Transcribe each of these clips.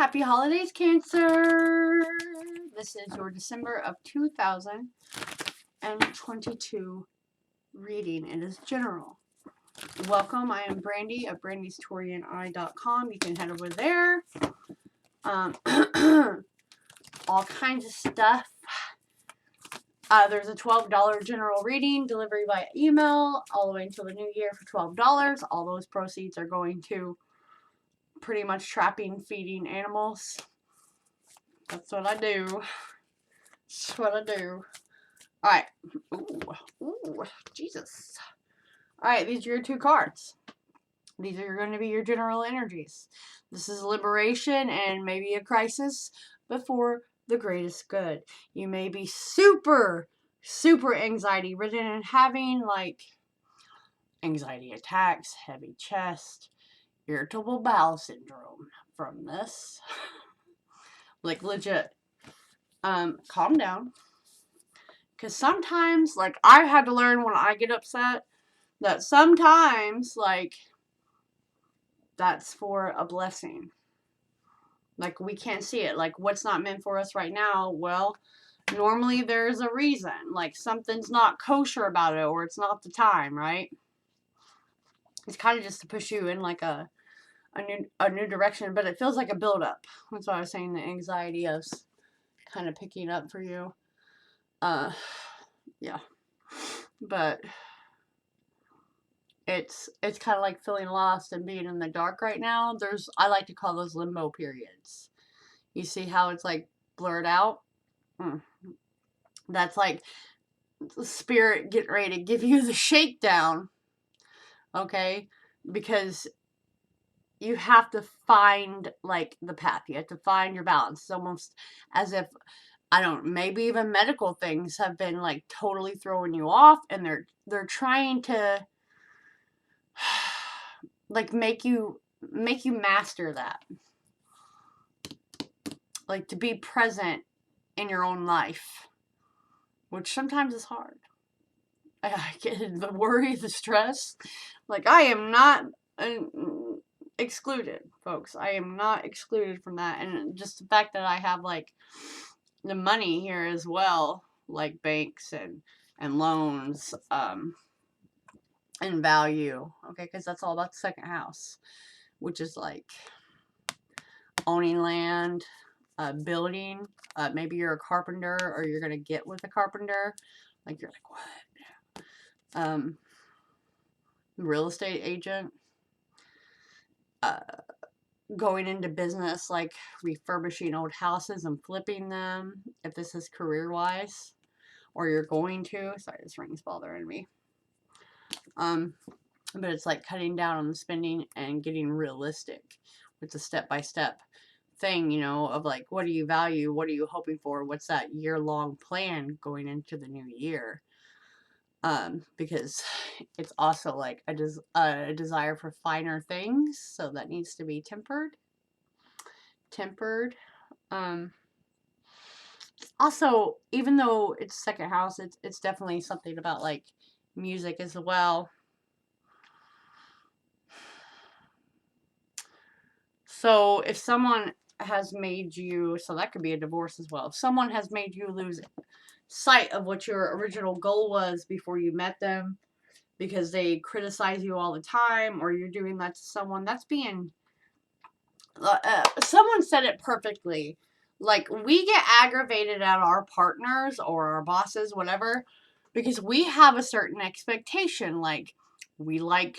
Happy holidays, Cancer! This is your December of 2022 reading. It is general. Welcome. I am Brandy of Brandy'sTaureanEye.com. You can head over there. All kinds of stuff. There's a $12 general reading, delivery by email, all the way until the new year for $12. All those proceeds are going to pretty much trapping, feeding animals. That's what I do. That's what I do. Alright. Ooh, Jesus. Alright, these are your two cards. These are going to be your general energies. This is liberation and maybe a crisis before the greatest good. You may be super anxiety ridden and having like anxiety attacks, heavy chest, irritable bowel syndrome from this. Like legit. Calm down. Because sometimes, like, I've had to learn when I get upset that sometimes, like, that's for a blessing. Like, we can't see it. Like, what's not meant for us right now? Well, normally there's a reason. Like, something's not kosher about it, or it's not the time, right? It's kind of just to push you in, like, a new direction. But it feels like a build-up. That's why I was saying the anxiety is kind of picking up for you. Yeah. But it's kind of like feeling lost and being in the dark right now. I like to call those limbo periods. You see how it's like blurred out? That's like the spirit getting ready to give you the shakedown. Okay? Because you have to find like the path. You have to find your balance. It's almost as if maybe even medical things have been like totally throwing you off, and they're trying to like make you master that. Like to be present in your own life, which sometimes is hard. I get the worry, the stress. Like I am not excluded, folks. I am not excluded from that. And just the fact that I have like the money here as well, like banks and loans, and value. Okay, because that's all about the second house, which is like owning land, building. Maybe you're a carpenter, or you're gonna get with a carpenter. Like you're like, what? Real estate agent. Going into business, like refurbishing old houses and flipping them, if this is career-wise, or you're going to. Sorry, this ring's bothering me. But it's like cutting down on the spending and getting realistic with the step-by-step thing, you know, of like, what do you value? What are you hoping for? What's that year-long plan going into the new year? Because it's also like a desire for finer things, so that needs to be tempered. Also, even though it's second house, it's definitely something about like music as well. So if someone has made you, so that could be a divorce as well. If someone has made you lose sight of what your original goal was before you met them, because they criticize you all the time, or you're doing that to someone, that's being, someone said it perfectly. Like, we get aggravated at our partners or our bosses, whatever, because we have a certain expectation. Like,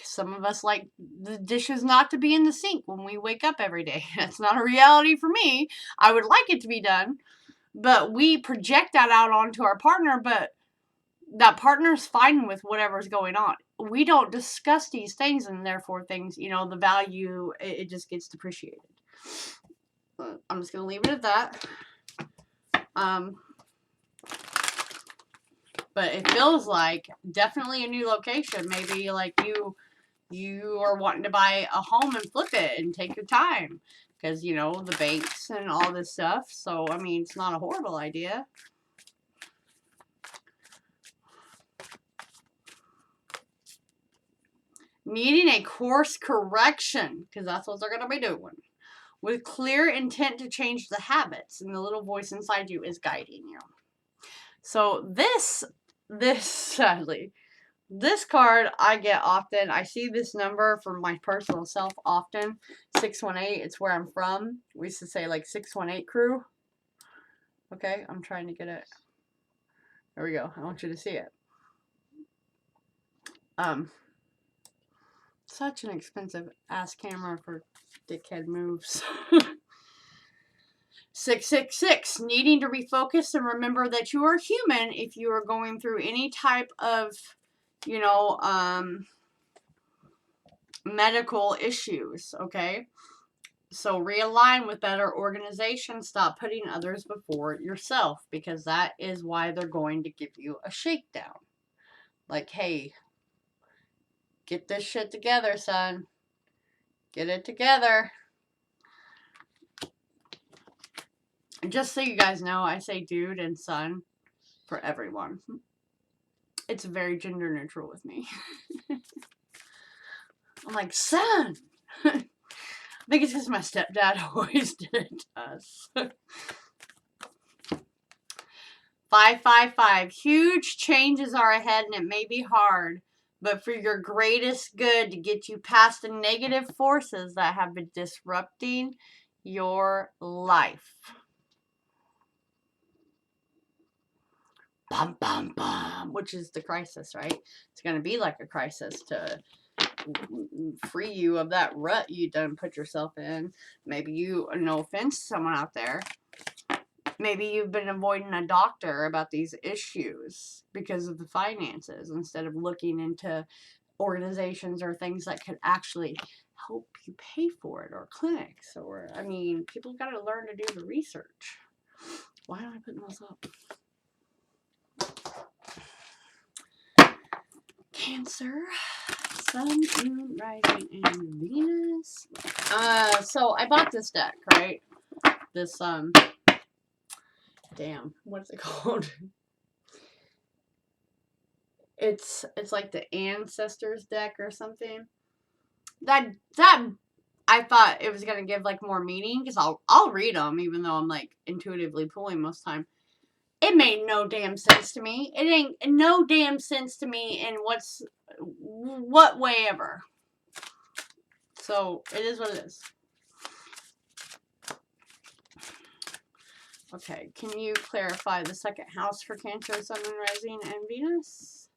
some of us like the dishes not to be in the sink when we wake up every day. That's not a reality for me. I would like it to be done, but we project that out onto our partner, but that partner's fine with whatever's going on. We don't discuss these things, and therefore things, you know, the value, it just gets depreciated. I'm just going to leave it at that. But it feels like definitely a new location. Maybe like you are wanting to buy a home and flip it and take your time, because, you know, the banks and all this stuff. So, I mean, it's not a horrible idea. Needing a course correction, because that's what they're going to be doing. with clear intent to change the habits, and the little voice inside you is guiding you. So this sadly, this card I get often. I see this number for my personal self often. 618, it's where I'm from. We used to say like 618 crew. Okay, I'm trying to get it. There we go. I want you to see it. Such an expensive ass camera for dickhead moves. 666, needing to refocus and remember that you are human if you are going through any type of, you know, medical issues, okay? So realign with better organization. Stop putting others before yourself, because that is why they're going to give you a shakedown. Like, hey, get this shit together, son. Get it together. And just so you guys know, I say dude and son for everyone. It's very gender neutral with me. I'm like, son. I think it's because my stepdad always did it to us. 555. Huge changes are ahead, and it may be hard, but for your greatest good, to get you past the negative forces that have been disrupting your life. Bum, bum, bum. Which is the crisis, right? It's going to be like a crisis to free you of that rut you done put yourself in. Maybe you, no offense to someone out there, maybe you've been avoiding a doctor about these issues because of the finances, instead of looking into organizations or things that could actually help you pay for it, or clinics, or, I mean, people got to learn to do the research. Why am I putting those up? Cancer, Sun, Moon, Rising, and Venus. So I bought this deck, right? This, damn, what's it called? It's like the Ancestors deck or something. That I thought it was gonna give like more meaning, because I'll read them even though I'm like intuitively pulling most of the time. It made no damn sense to me. It ain't no damn sense to me in what way ever. So it is what it is. Okay, can you clarify the second house for Cancer, Sun, Moon, Rising, and Venus?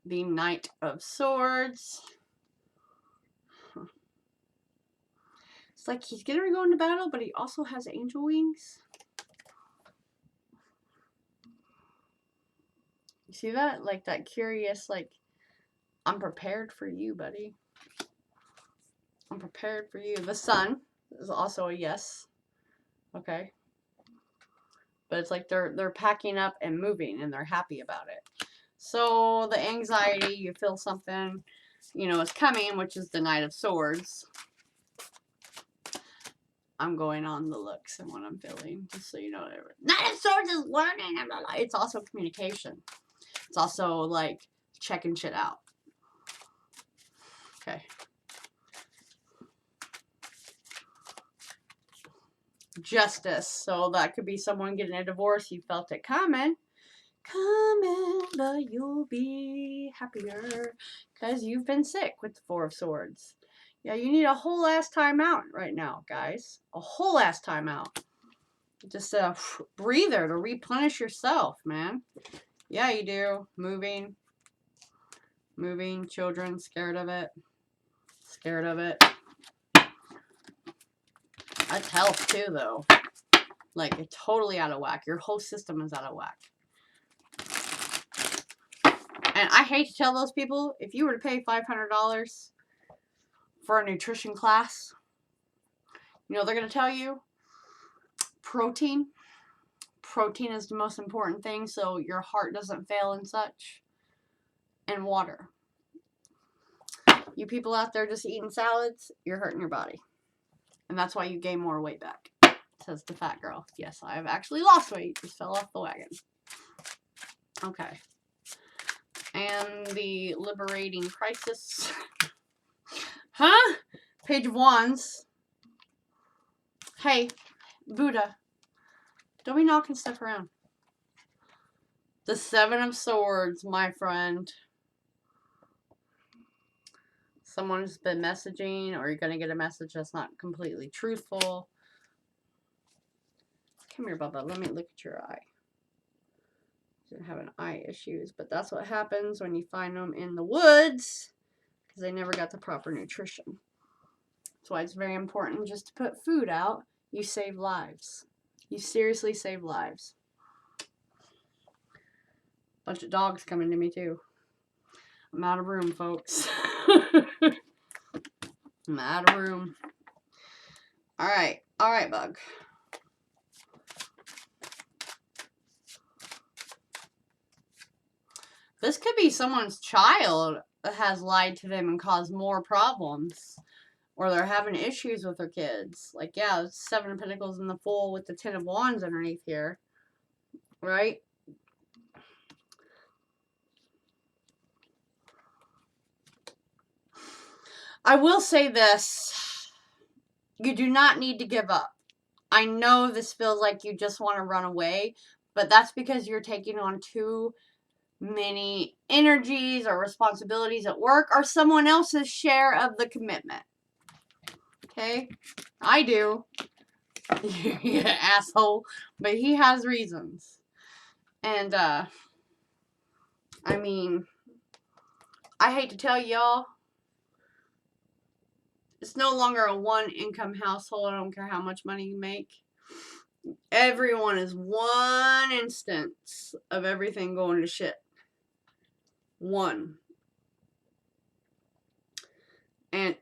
The Knight of Swords. It's like he's gonna go into battle, but he also has angel wings. You see that? Like that curious, like, I'm prepared for you, buddy. I'm prepared for you. The Sun is also a yes. Okay. But it's like they're packing up and moving, and they're happy about it. So the anxiety, you feel something, you know, is coming, which is the Knight of Swords. I'm going on the looks and what I'm feeling, just so you know. Knight of Swords is learning. It's also communication. It's also like checking shit out. Okay. Justice. So that could be someone getting a divorce. You felt it coming, but you'll be happier because you've been sick with the Four of Swords. Yeah, you need a whole ass time out right now, guys. A whole ass time out. Just a breather to replenish yourself, man. Yeah, you do. Moving. Children, scared of it. Scared of it. That's health too, though. Like, it's totally out of whack. Your whole system is out of whack. And I hate to tell those people, if you were to pay $500 for a nutrition class, you know, they're going to tell you protein. Protein is the most important thing, so your heart doesn't fail and such. And water. You people out there just eating salads, you're hurting your body. And that's why you gain more weight back, says the fat girl. Yes, I have actually lost weight. Just fell off the wagon. Okay. And the liberating crisis. Huh? Page of Wands. Hey, Buddha, don't be knocking stuff around. The Seven of Swords, my friend. Someone's been messaging, or you're going to get a message that's not completely truthful. Come here, Bubba. Let me look at your eye. You're having eye issues, but that's what happens when you find them in the woods, because they never got the proper nutrition. That's why it's very important just to put food out. You save lives. You seriously save lives. Bunch of dogs coming to me too. I'm out of room, folks. I'm out of room. Alright, Bug. This could be someone's child that has lied to them and caused more problems. Or they're having issues with their kids. Like, yeah, Seven of Pentacles in the Fool with the Ten of Wands underneath here. Right? I will say this. You do not need to give up. I know this feels like you just want to run away, but that's because you're taking on too many energies or responsibilities at work or someone else's share of the commitment. Okay? I do. Yeah, asshole. But he has reasons. And, I mean, I hate to tell y'all, it's no longer a one-income household. I don't care how much money you make. Everyone is one instance of everything going to shit. One. And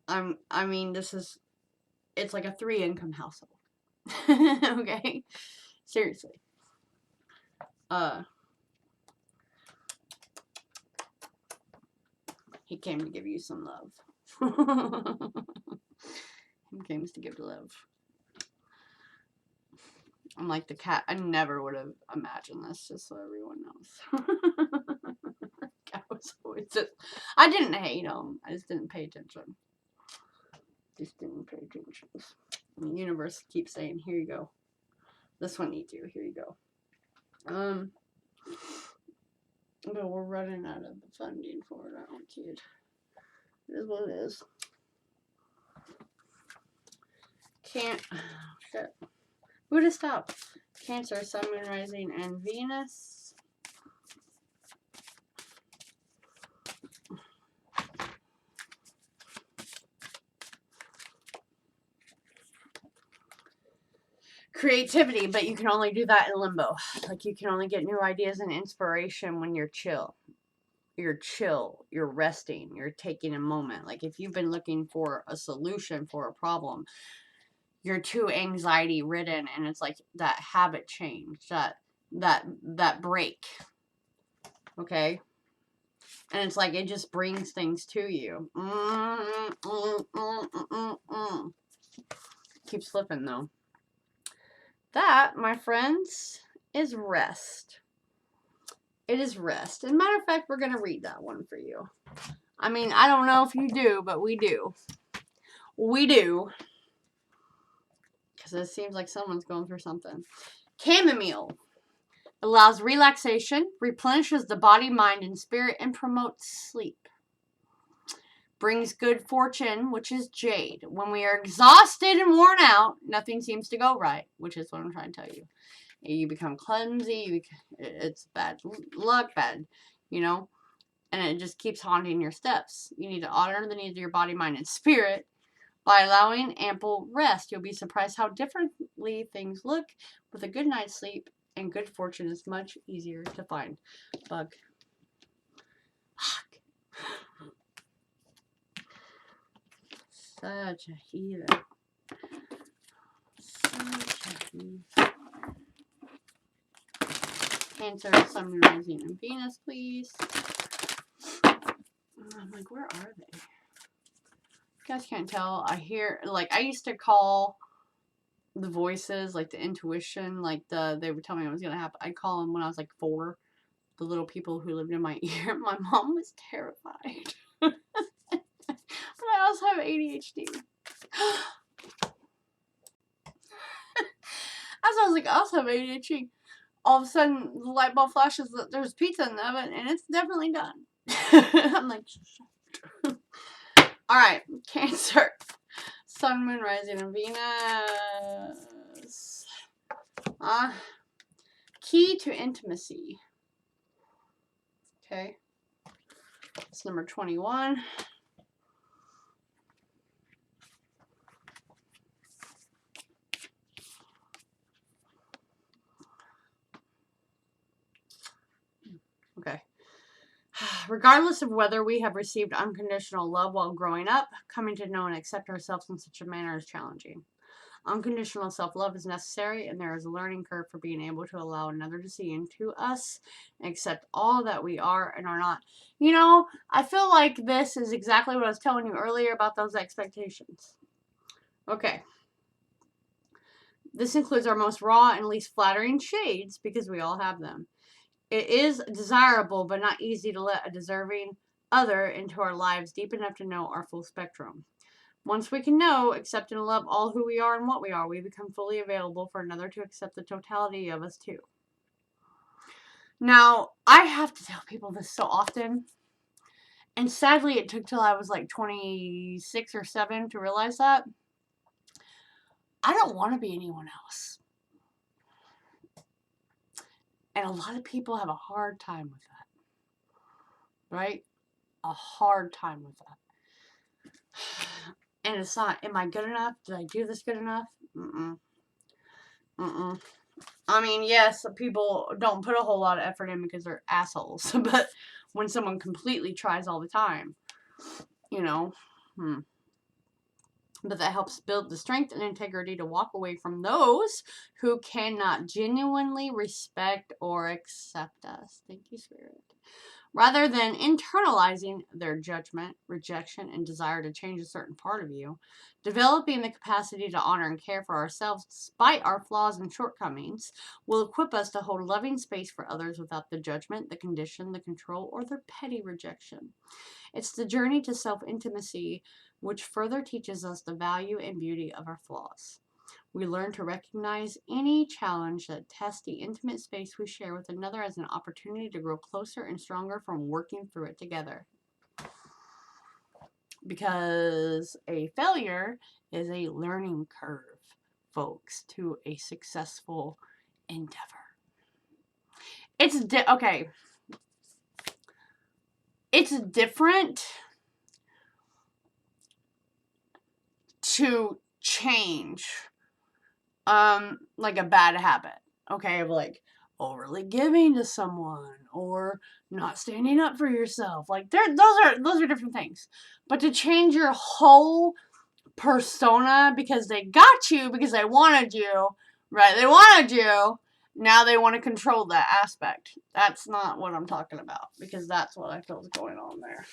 I mean, it's like a 3-income household. Okay? Seriously. He came to give you some love. He came to give love. I'm like the cat. I never would have imagined this, just so everyone knows. I didn't hate him. I just didn't pay attention. And the universe keeps saying, here you go. This one needs you. Here you go. But we're running out of funding for it, aren't we, kid? It is what it is. Can't. Shit. Who to stop? Cancer, Sun, Moon, Rising, and Venus. Creativity, but you can only do that in limbo. Like, you can only get new ideas and inspiration when you're chill. You're chill. You're resting. You're taking a moment. Like, if you've been looking for a solution for a problem, you're too anxiety ridden, and it's like that habit change, that break. Okay? And it's like it just brings things to you. Keep slipping though. That, my friends, is rest. It is rest. And matter of fact, we're going to read that one for you. I mean, I don't know if you do, but we do. We do. Because it seems like someone's going through something. Chamomile allows relaxation, replenishes the body, mind, and spirit, and promotes sleep. Brings good fortune, which is jade. When we are exhausted and worn out, nothing seems to go right, which is what I'm trying to tell you. You become clumsy, it's bad luck, bad, you know, and it just keeps haunting your steps. You need to honor the needs of your body, mind, and spirit by allowing ample rest. You'll be surprised how differently things look. With a good night's sleep and good fortune is much easier to find. Bug. Such a heathen. Such a heathen. Cancer, Sun, Moon, Rising, and Venus, please. I'm like, where are they? You guys can't tell. I hear, like, I used to call the voices, like the intuition, like they would tell me it was going to happen. I'd call them when I was like 4. The little people who lived in my ear. My mom was terrified. But I also have ADHD. As I was like, I also have ADHD. All of a sudden, the light bulb flashes that there's pizza in the oven, and it's definitely done. I'm like, alright, Cancer. Sun, Moon, Rising, and Venus. Key to intimacy. Okay. It's number 21. Okay. Regardless of whether we have received unconditional love while growing up, coming to know and accept ourselves in such a manner is challenging. Unconditional self-love is necessary, and there is a learning curve for being able to allow another to see into us and accept all that we are and are not. You know, I feel like this is exactly what I was telling you earlier about those expectations. Okay. This includes our most raw and least flattering shades, because we all have them. It is desirable but not easy to let a deserving other into our lives deep enough to know our full spectrum. Once we can know, accept, and love all who we are and what we are, we become fully available for another to accept the totality of us too. Now, I have to tell people this so often, and sadly it took till I was like 26 or 7 to realize that. I don't want to be anyone else. And a lot of people have a hard time with that. Right? A hard time with that. And it's not, am I good enough? Did I do this good enough? I mean, yes, people don't put a whole lot of effort in because they're assholes. But when someone completely tries all the time, you know, but that helps build the strength and integrity to walk away from those who cannot genuinely respect or accept us. Thank you, Spirit. Rather than internalizing their judgment, rejection, and desire to change a certain part of you, developing the capacity to honor and care for ourselves despite our flaws and shortcomings will equip us to hold loving space for others without the judgment, the condition, the control, or the petty rejection. It's the journey to self-intimacy which further teaches us the value and beauty of our flaws. We learn to recognize any challenge that tests the intimate space we share with another as an opportunity to grow closer and stronger from working through it together. Because a failure is a learning curve, folks, to a successful endeavor. Okay. It's different to change like a bad habit, okay, of like overly giving to someone or not standing up for yourself. Like those are different things. But to change your whole persona because they got you, because they wanted you, right? They wanted you. Now they want to control that aspect. That's not what I'm talking about, because that's what I feel is going on there.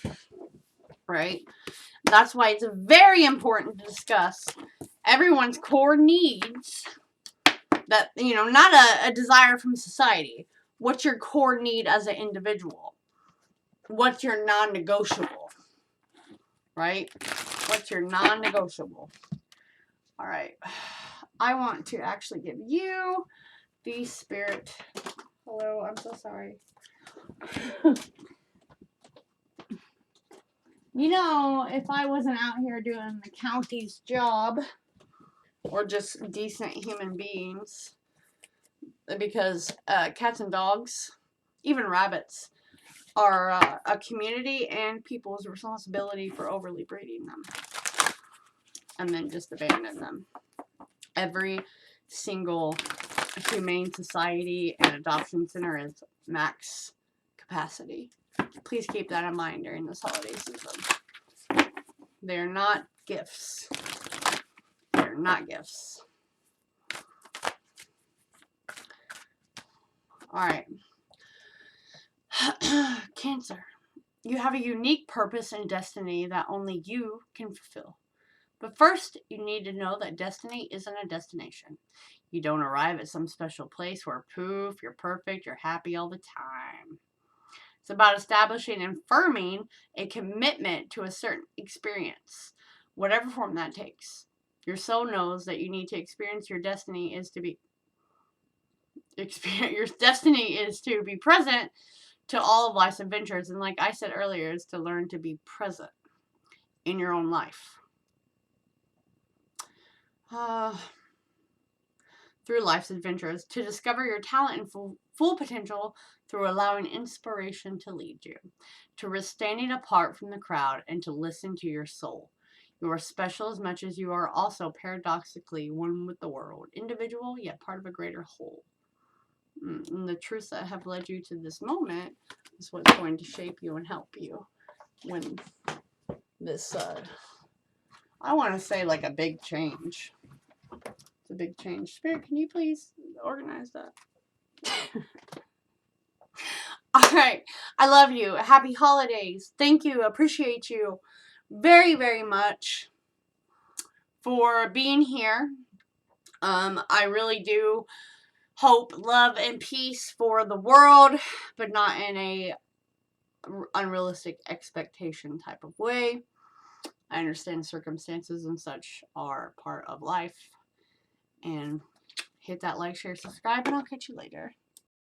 Right? That's why it's very important to discuss everyone's core needs. That, you know, not a desire from society. What's your core need as an individual? What's your non-negotiable? Right? What's your non-negotiable? All right. I want to actually give you the Spirit. Hello, I'm so sorry. You know, if I wasn't out here doing the county's job, or just decent human beings, because cats and dogs, even rabbits, are a community and people's responsibility for overly breeding them and then just abandon them. Every single humane society and adoption center is max capacity. Please keep that in mind during this holiday season. They're not gifts. They're not gifts. Alright. Cancer. You have a unique purpose and destiny that only you can fulfill. But first, you need to know that destiny isn't a destination. You don't arrive at some special place where poof, you're perfect, you're happy all the time. It's about establishing and affirming a commitment to a certain experience, whatever form that takes. Your soul knows that you need to experience your destiny is to be your destiny is to be present to all of life's adventures, and like I said earlier, is to learn to be present in your own life. Through life's adventures, to discover your talent and full potential through allowing inspiration to lead you, to risk standing apart from the crowd and to listen to your soul. You are special as much as you are also paradoxically one with the world, individual yet part of a greater whole. And the truths that have led you to this moment is what's going to shape you and help you when this, I want to say like a big change. It's a big change. Spirit, can you please organize that? All right. I love you. Happy holidays. Thank you. Appreciate you very, very much for being here. I really do hope, love, and peace for the world, but not in a unrealistic expectation type of way. I understand circumstances and such are part of life. And hit that like, share, subscribe, and I'll catch you later.